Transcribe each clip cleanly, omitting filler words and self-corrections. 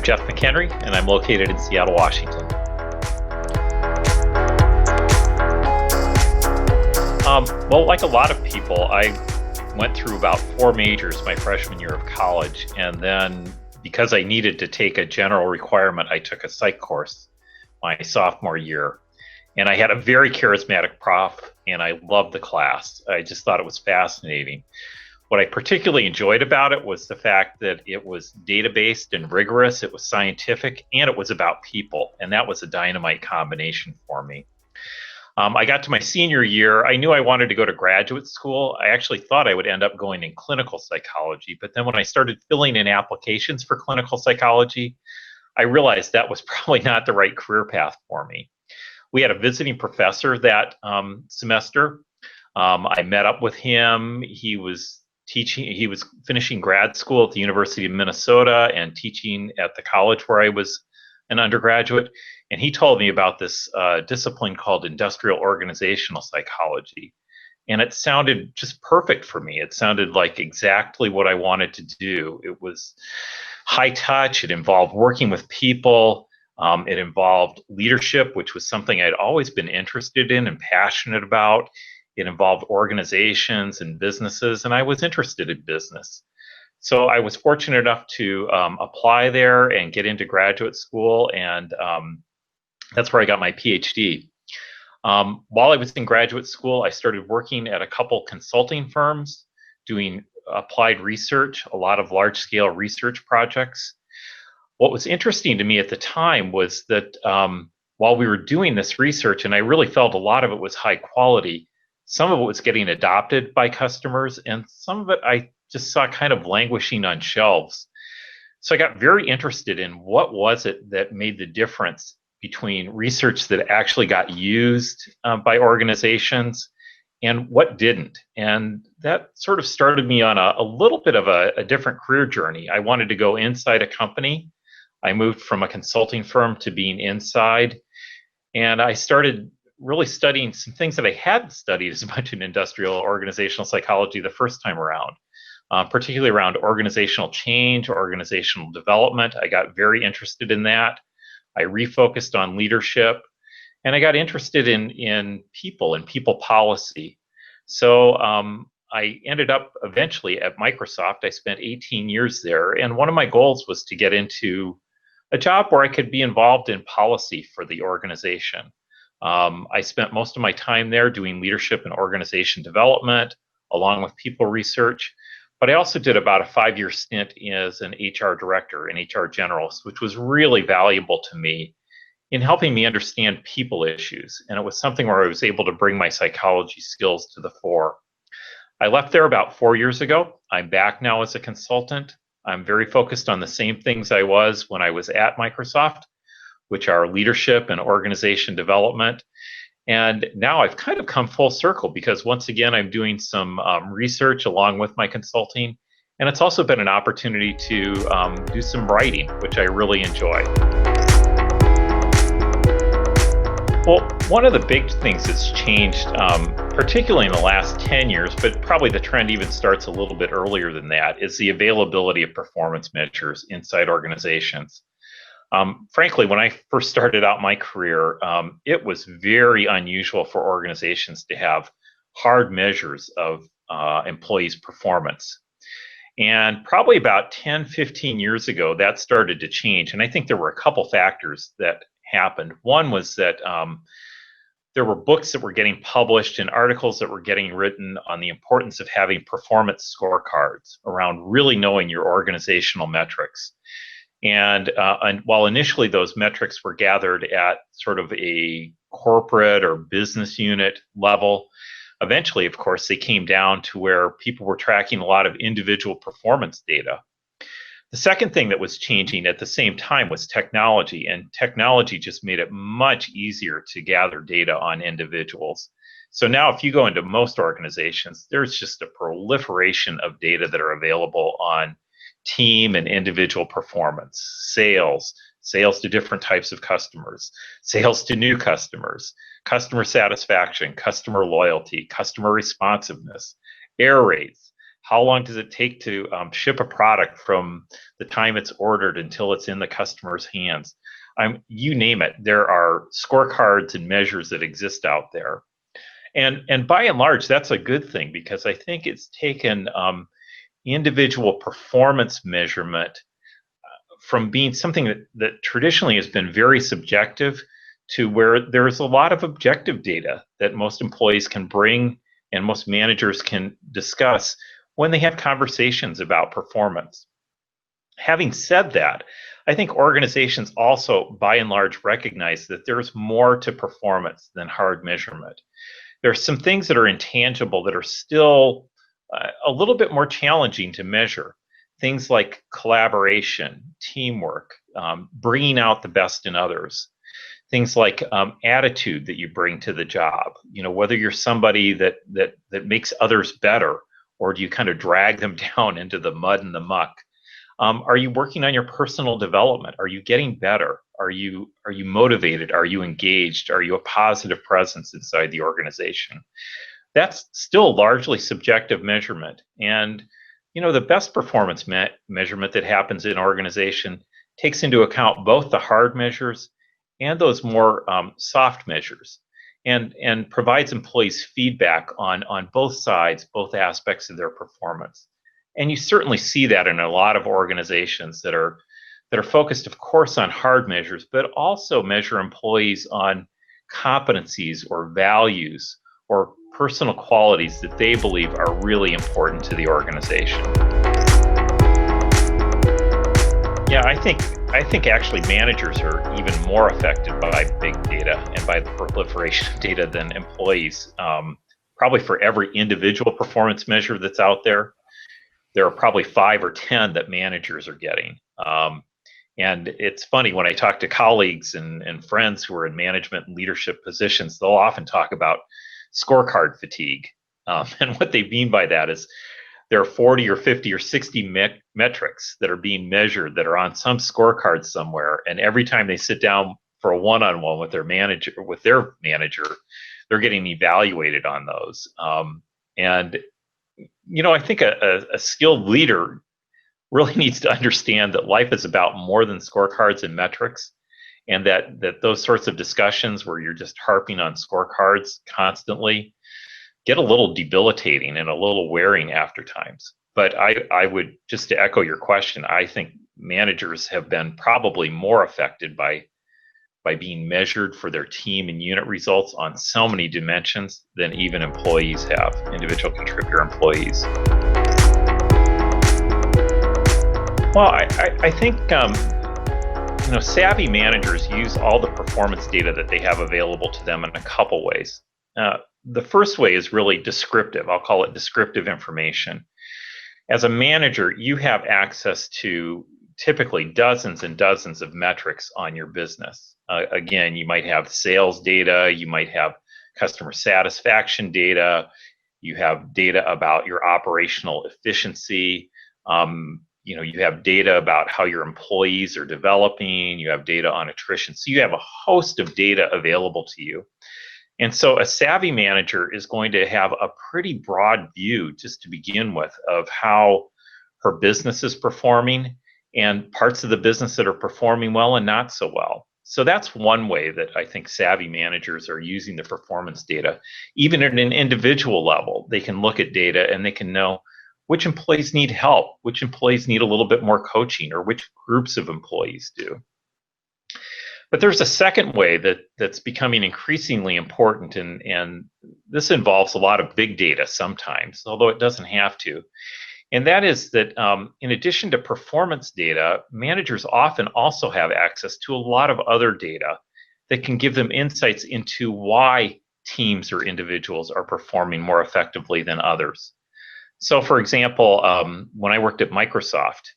Jeff McHenry, and I'm located in Seattle, Washington. Well, like a lot of people, I went through about 4 majors my freshman year of college, and then because I needed to take a general requirement, I took a psych course my sophomore year. And I had a very charismatic prof, and I loved the class. I just thought it was fascinating. What I particularly enjoyed about it was the fact that it was data-based and rigorous, it was scientific, and it was about people, and that was a dynamite combination for me. I got to my senior year, I knew I wanted to go to graduate school. I actually thought I would end up going in clinical psychology, but then when I started filling in applications for clinical psychology, I realized that was probably not the right career path for me. We had a visiting professor that semester. I met up with him. He was finishing grad school at the University of Minnesota and teaching at the college where I was an undergraduate. And he told me about this discipline called industrial organizational psychology. And it sounded just perfect for me. It sounded like exactly what I wanted to do. It was high touch. It involved working with people. It involved leadership, which was something I'd always been interested in and passionate about. It involved organizations and businesses, and I was interested in business. So I was fortunate enough to apply there and get into graduate school, and that's where I got my PhD. While I was in graduate school, I started working at a couple consulting firms, doing applied research, a lot of large-scale research projects. What was interesting to me at the time was that while we were doing this research, and I really felt a lot of it was high quality, some of it was getting adopted by customers, and some of it I just saw kind of languishing on shelves. So I got very interested in what was it that made the difference between research that actually got used by organizations and what didn't. And that sort of started me on a little bit of a different career journey. I wanted to go inside a company. I moved from a consulting firm to being inside, and I started really studying some things that I hadn't studied as much in industrial organizational psychology the first time around, particularly around organizational change, organizational development. I got very interested in that. I refocused on leadership, and I got interested in people and people policy. So I ended up eventually at Microsoft. I spent 18 years there, and one of my goals was to get into a job where I could be involved in policy for the organization. I spent most of my time there doing leadership and organization development, along with people research. But I also did about a 5-year stint as an HR director and HR generalist, which was really valuable to me in helping me understand people issues. And it was something where I was able to bring my psychology skills to the fore. I left there about 4 years ago. I'm back now as a consultant. I'm very focused on the same things I was when I was at Microsoft, which are leadership and organization development. And now I've kind of come full circle because once again, I'm doing some research along with my consulting. And it's also been an opportunity to do some writing, which I really enjoy. Well, one of the big things that's changed, particularly in the last 10 years, but probably the trend even starts a little bit earlier than that, is the availability of performance measures inside organizations. Frankly, when I first started out my career, it was very unusual for organizations to have hard measures of employees' performance. And probably about 10, 15 years ago, that started to change. And I think there were a couple factors that happened. One was that there were books that were getting published and articles that were getting written on the importance of having performance scorecards around really knowing your organizational metrics. And while initially those metrics were gathered at sort of a corporate or business unit level, eventually, of course, they came down to where people were tracking a lot of individual performance data. The second thing that was changing at the same time was technology, and technology just made it much easier to gather data on individuals. So now if you go into most organizations, there's just a proliferation of data that are available on team and individual performance, sales to different types of customers, sales to new customers, customer satisfaction, customer loyalty, customer responsiveness, error rates, How long does it take to ship a product from the time it's ordered until it's in the customer's hands? You name it. There are scorecards and measures that exist out there. And by and large, that's a good thing, because I think it's taken individual performance measurement from being something that traditionally has been very subjective to where there's a lot of objective data that most employees can bring and most managers can discuss when they have conversations about performance. Having said that, I think organizations also, by and large, recognize that there's more to performance than hard measurement. There are some things that are intangible that are still a little bit more challenging to measure. Things like collaboration, teamwork, bringing out the best in others. Things like attitude that you bring to the job. Whether you're somebody that makes others better, or do you kind of drag them down into the mud and the muck? Are you working on your personal development? Are you getting better? Are you motivated? Are you engaged? Are you a positive presence inside the organization? That's still largely subjective measurement. And the best performance measurement that happens in an organization takes into account both the hard measures and those more soft measures, and provides employees feedback on both sides, both aspects of their performance. And you certainly see that in a lot of organizations that are focused, of course, on hard measures, but also measure employees on competencies or values or personal qualities that they believe are really important to the organization. Yeah, I think actually managers are even more affected by big data and by the proliferation of data than employees. Probably for every individual performance measure that's out there are probably 5 or 10 that managers are getting. And it's funny, when I talk to colleagues and friends who are in management and leadership positions, they'll often talk about scorecard fatigue. And what they mean by that is there are 40 or 50 or 60 metrics that are being measured that are on some scorecard somewhere. And every time they sit down for a one-on-one with their manager, they're getting evaluated on those. And I think a skilled leader really needs to understand that life is about more than scorecards and metrics, and that those sorts of discussions where you're just harping on scorecards constantly get a little debilitating and a little wearing after times. But I would, just to echo your question, I think managers have been probably more affected by being measured for their team and unit results on so many dimensions than even employees have, individual contributor employees. Well, I think savvy managers use all the performance data that they have available to them in a couple ways. The first way is really descriptive. I'll call it descriptive information. As a manager, you have access to typically dozens and dozens of metrics on your business. Again, you might have sales data, you might have customer satisfaction data, you have data about your operational efficiency, you have data about how your employees are developing, you have data on attrition. So you have a host of data available to you. And so a savvy manager is going to have a pretty broad view, just to begin with, of how her business is performing and parts of the business that are performing well and not so well. So that's one way that I think savvy managers are using the performance data. Even at an individual level, they can look at data and they can know which employees need help, which employees need a little bit more coaching, or which groups of employees do. But there's a second way that's becoming increasingly important, and this involves a lot of big data sometimes, although it doesn't have to. And that is that in addition to performance data, managers often also have access to a lot of other data that can give them insights into why teams or individuals are performing more effectively than others. So for example, when I worked at Microsoft,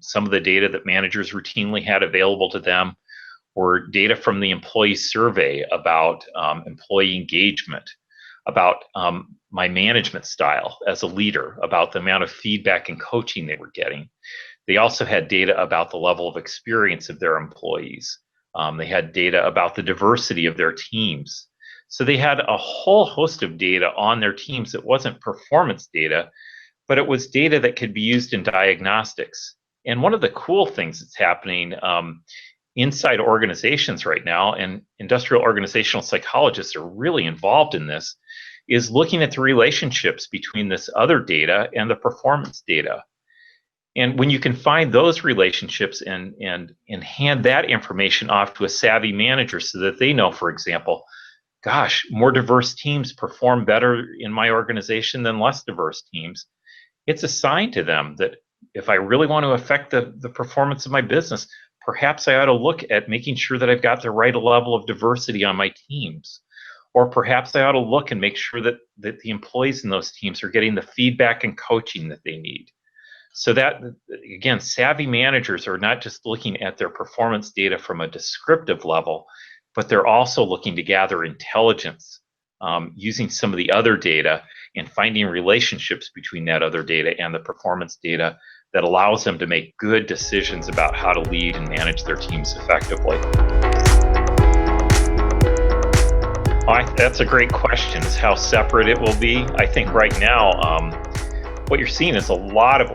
some of the data that managers routinely had available to them were data from the employee survey about employee engagement, about my management style as a leader, about the amount of feedback and coaching they were getting. They also had data about the level of experience of their employees. They had data about the diversity of their teams. So they had a whole host of data on their teams that wasn't performance data, but it was data that could be used in diagnostics. And one of the cool things that's happening inside organizations right now, and industrial organizational psychologists are really involved in this, is looking at the relationships between this other data and the performance data. And when you can find those relationships and hand that information off to a savvy manager so that they know, for example, gosh, more diverse teams perform better in my organization than less diverse teams, it's a sign to them that if I really want to affect the performance of my business, perhaps I ought to look at making sure that I've got the right level of diversity on my teams. Or perhaps I ought to look and make sure that the employees in those teams are getting the feedback and coaching that they need. So that, again, savvy managers are not just looking at their performance data from a descriptive level, but they're also looking to gather intelligence using some of the other data and finding relationships between that other data and the performance data that allows them to make good decisions about how to lead and manage their teams effectively. That's a great question, is how separate it will be. I think right now, what you're seeing is a lot of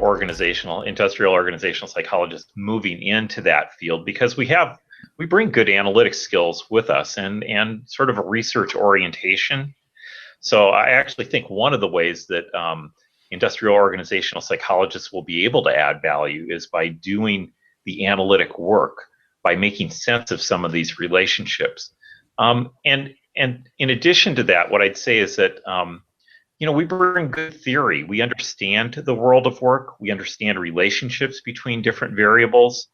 industrial organizational psychologists moving into that field because we bring good analytic skills with us and sort of a research orientation. So I actually think one of the ways that industrial organizational psychologists will be able to add value is by doing the analytic work, by making sense of some of these relationships. And in addition to that, what I'd say is that we bring good theory. We understand the world of work. We understand relationships between different variables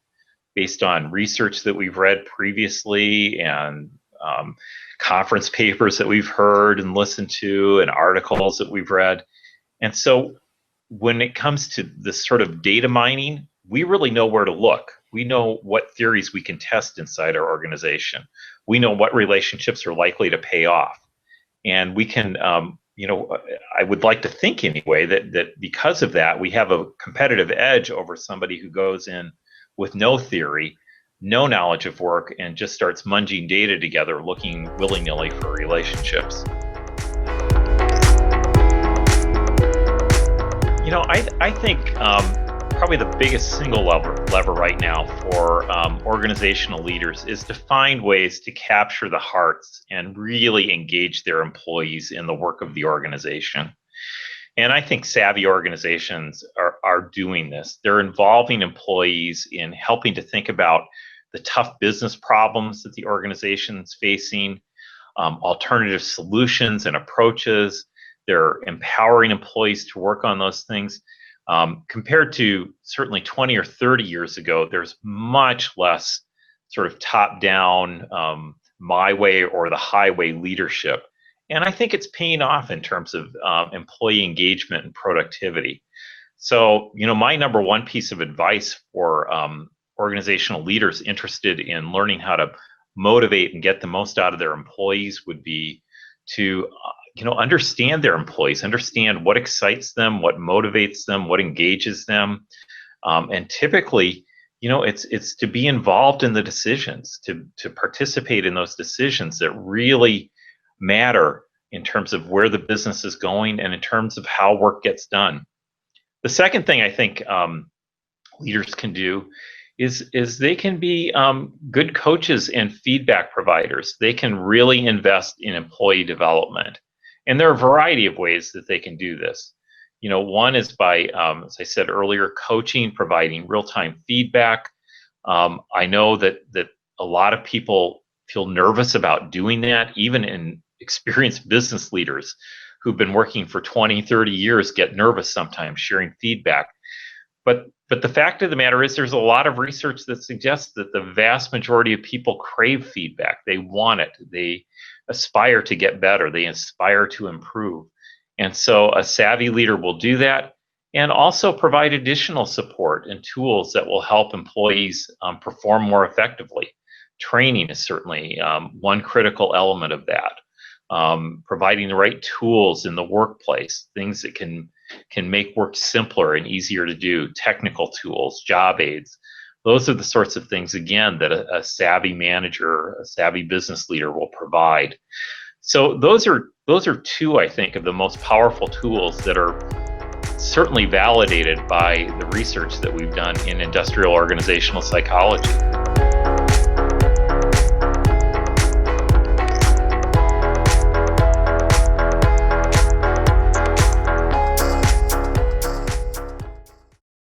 based on research that we've read previously and conference papers that we've heard and listened to and articles that we've read. And so when it comes to this sort of data mining, we really know where to look. We know what theories we can test inside our organization. We know what relationships are likely to pay off. And we can, I would like to think anyway that because of that, we have a competitive edge over somebody who goes in with no theory, no knowledge of work, and just starts munging data together, looking willy-nilly for relationships. I think probably the biggest single lever right now for organizational leaders is to find ways to capture the hearts and really engage their employees in the work of the organization. And I think savvy organizations are doing this. They're involving employees in helping to think about the tough business problems that the organization's facing, alternative solutions and approaches. They're empowering employees to work on those things. Compared to certainly 20 or 30 years ago, there's much less sort of top-down, my way or the highway leadership. And I think it's paying off in terms of employee engagement and productivity. So, my number one piece of advice for organizational leaders interested in learning how to motivate and get the most out of their employees would be to understand their employees, understand what excites them, what motivates them, what engages them. And typically, it's to be involved in the decisions, to participate in those decisions that really matter in terms of where the business is going and in terms of how work gets done. The second thing I think leaders can do is they can be good coaches and feedback providers. They can really invest in employee development. And there are a variety of ways that they can do this. One is by, as I said earlier, coaching, providing real-time feedback. I know that a lot of people feel nervous about doing that, even in experienced business leaders who've been working for 20, 30 years get nervous sometimes sharing feedback. But the fact of the matter is there's a lot of research that suggests that the vast majority of people crave feedback. They want it. They aspire to get better. They aspire to improve. And so a savvy leader will do that and also provide additional support and tools that will help employees perform more effectively. Training is certainly one critical element of that. Providing the right tools in the workplace, things that can make work simpler and easier to do, technical tools, job aids. Those are the sorts of things, again, that a savvy manager, a savvy business leader will provide. So those are two, I think, of the most powerful tools that are certainly validated by the research that we've done in industrial organizational psychology.